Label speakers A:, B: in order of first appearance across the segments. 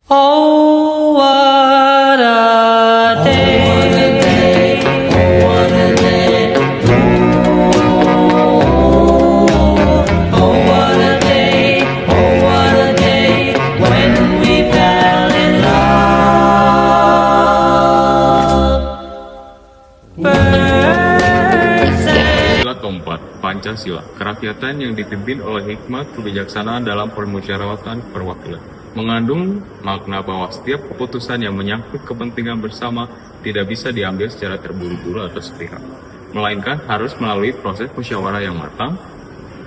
A: Oh, what a day. Oh, what a day. Oh, what a day. Oh, what a day when we fell in love. Birds and
B: Sila keempat, Pancasila, kerakyatan yang dipimpin oleh hikmat kebijaksanaan dalam permusyawaratan perwakilan. Mengandung makna bahwa setiap keputusan yang menyangkut kepentingan bersama tidak bisa diambil secara terburu-buru atau sepihak, melainkan harus melalui proses musyawarah yang matang.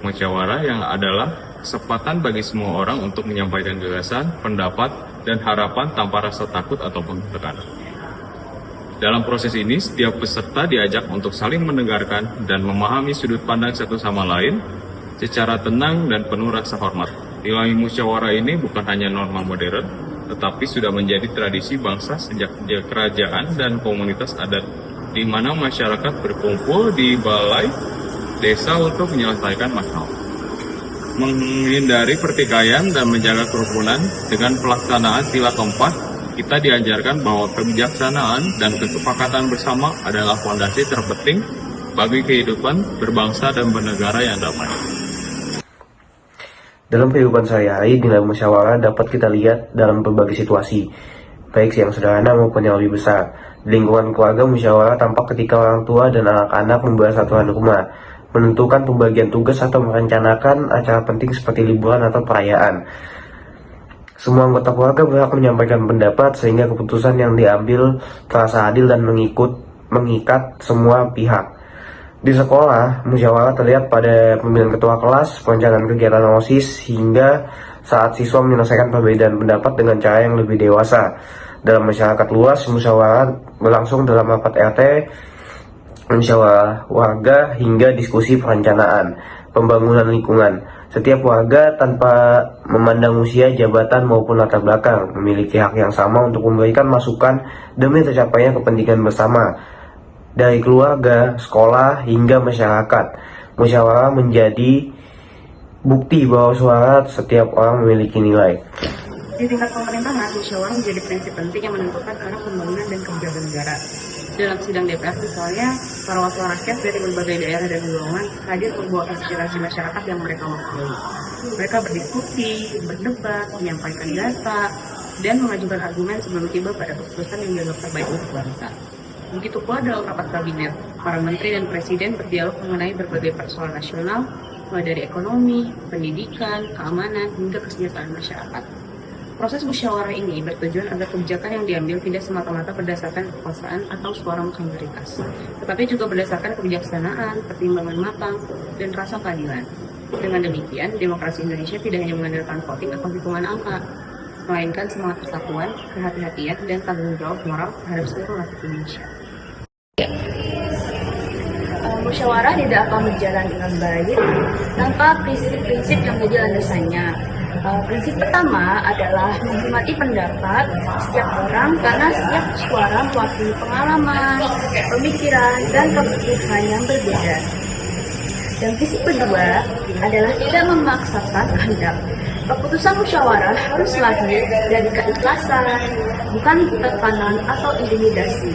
B: Musyawarah yang adalah kesempatan bagi semua orang untuk menyampaikan gagasan, pendapat, dan harapan tanpa rasa takut ataupun tekanan. Dalam proses ini, setiap peserta diajak untuk saling mendengarkan dan memahami sudut pandang satu sama lain secara tenang dan penuh rasa hormat. Nilai musyawarah ini bukan hanya norma modern, tetapi sudah menjadi tradisi bangsa sejak kerajaan dan komunitas adat, di mana masyarakat berkumpul di balai desa untuk menyelesaikan masalah. Menghindari pertikaian dan menjaga kerukunan dengan pelaksanaan sila keempat, kita diajarkan bahwa kebijaksanaan dan kesepakatan bersama adalah fondasi terpenting bagi kehidupan berbangsa dan bernegara yang damai.
C: Dalam kehidupan sehari-hari, nilai musyawarah dapat kita lihat dalam berbagai situasi, baik yang sederhana maupun yang lebih besar. Di lingkungan keluarga, musyawarah tampak ketika orang tua dan anak-anak membahas aturan rumah, menentukan pembagian tugas atau merencanakan acara penting seperti liburan atau perayaan. Semua anggota keluarga berhak menyampaikan pendapat sehingga keputusan yang diambil terasa adil dan mengikat semua pihak. Di sekolah, musyawarah terlihat pada pemilihan ketua kelas, perencanaan kegiatan OSIS, hingga saat siswa menyelesaikan perbedaan pendapat dengan cara yang lebih dewasa. Dalam masyarakat luas, musyawarah berlangsung dalam rapat RT, musyawarah warga, hingga diskusi perencanaan pembangunan lingkungan. Setiap warga tanpa memandang usia, jabatan, maupun latar belakang memiliki hak yang sama untuk memberikan masukan demi tercapainya kepentingan bersama. Dari keluarga, sekolah, hingga masyarakat, musyawarah menjadi bukti bahwa suara setiap orang memiliki nilai.
D: Di tingkat pemerintahan, musyawarah menjadi prinsip penting yang menentukan arah pembangunan dan kebijakan negara. Dalam sidang DPR misalnya, para wakil rakyat dari berbagai daerah dan golongan hadir membawa aspirasi masyarakat yang mereka wakili. Mereka berdiskusi, berdebat, menyampaikan data, dan mengajukan argumen sebelum tiba pada keputusan yang dianggap terbaik untuk bangsa. Begitu pula dalam rapat kabinet, para menteri dan presiden berdialog mengenai berbagai persoalan nasional, mulai dari ekonomi, pendidikan, keamanan, hingga kesejahteraan masyarakat. Proses musyawarah ini bertujuan agar kebijakan yang diambil tidak semata-mata berdasarkan kekuasaan atau suara mayoritas, tetapi juga berdasarkan kebijaksanaan, pertimbangan matang, dan rasa keadilan. Dengan demikian, demokrasi Indonesia tidak hanya mengandalkan voting atau hitungan angka, melainkan semangat persatuan, kehati-hatian, dan tanggung jawab moral terhadap seluruh rakyat Indonesia.
E: Musyawarah tidak akan berjalan dengan baik tanpa prinsip-prinsip yang menjadi landasannya. Prinsip pertama adalah menghormati pendapat setiap orang karena setiap suara mewakili pengalaman, pemikiran, dan kebutuhan yang berbeda. Dan prinsip kedua adalah tidak memaksakan kehendak. Keputusan musyawarah harus lahir dari keikhlasan, bukan tekanan atau intimidasi.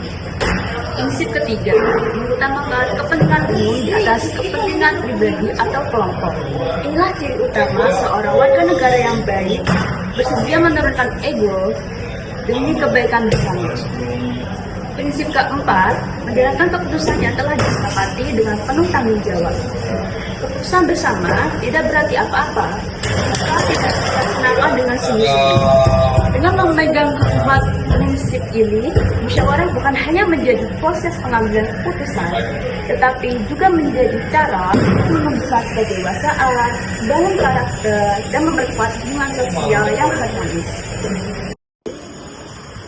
E: Prinsip ketiga, mengutamakan kepentingan umum di atas kepentingan pribadi atau kelompok. Inilah ciri utama seorang warga negara yang baik, bersedia menurunkan ego demi kebaikan bersama. Prinsip keempat, menjalankan keputusan yang telah disepakati dengan penuh tanggung jawab. Keputusan bersama tidak berarti apa-apa, tetapi tidak senang dengan sendiri. Dengan memegang empat prinsip ini, musyawarah bukan hanya menjadi proses pengambilan keputusan, tetapi juga menjadi cara untuk membuat kedewasaan, bangun karakter, dan memperkuat hubungan sosial yang harmonis.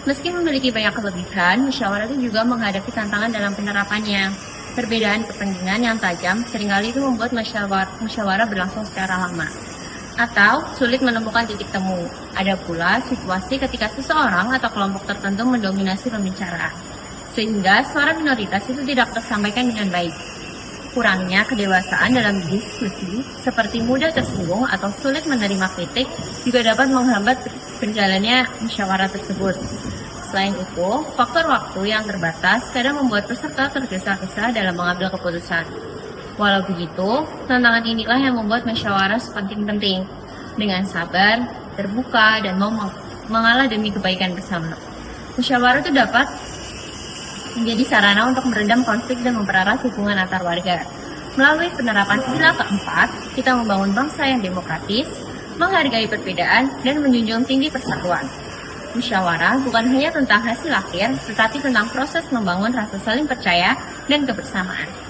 F: Meski memiliki banyak kelebihan, musyawarah itu juga menghadapi tantangan dalam penerapannya. Perbedaan kepentingan yang tajam seringkali itu membuat musyawarah berlangsung secara lama atau sulit menemukan titik temu. Ada pula situasi ketika seseorang atau kelompok tertentu mendominasi pembicaraan, sehingga suara minoritas itu tidak tersampaikan dengan baik. kurangnya kedewasaan dalam diskusi, seperti mudah tersinggung atau sulit menerima kritik, juga dapat menghambat berjalannya musyawarah tersebut. Selain itu, faktor waktu yang terbatas kadang membuat peserta tergesa-gesa dalam mengambil keputusan. Walau begitu, tantangan inilah yang membuat musyawarah penting. Dengan sabar, terbuka, dan mau mengalah demi kebaikan bersama. Musyawarah itu dapat menjadi sarana untuk meredam konflik dan mempererat hubungan antar warga. Melalui penerapan sila keempat, kita membangun bangsa yang demokratis, menghargai perbedaan, dan menjunjung tinggi persatuan. Musyawarah bukan hanya tentang hasil akhir, tetapi tentang proses membangun rasa saling percaya dan kebersamaan.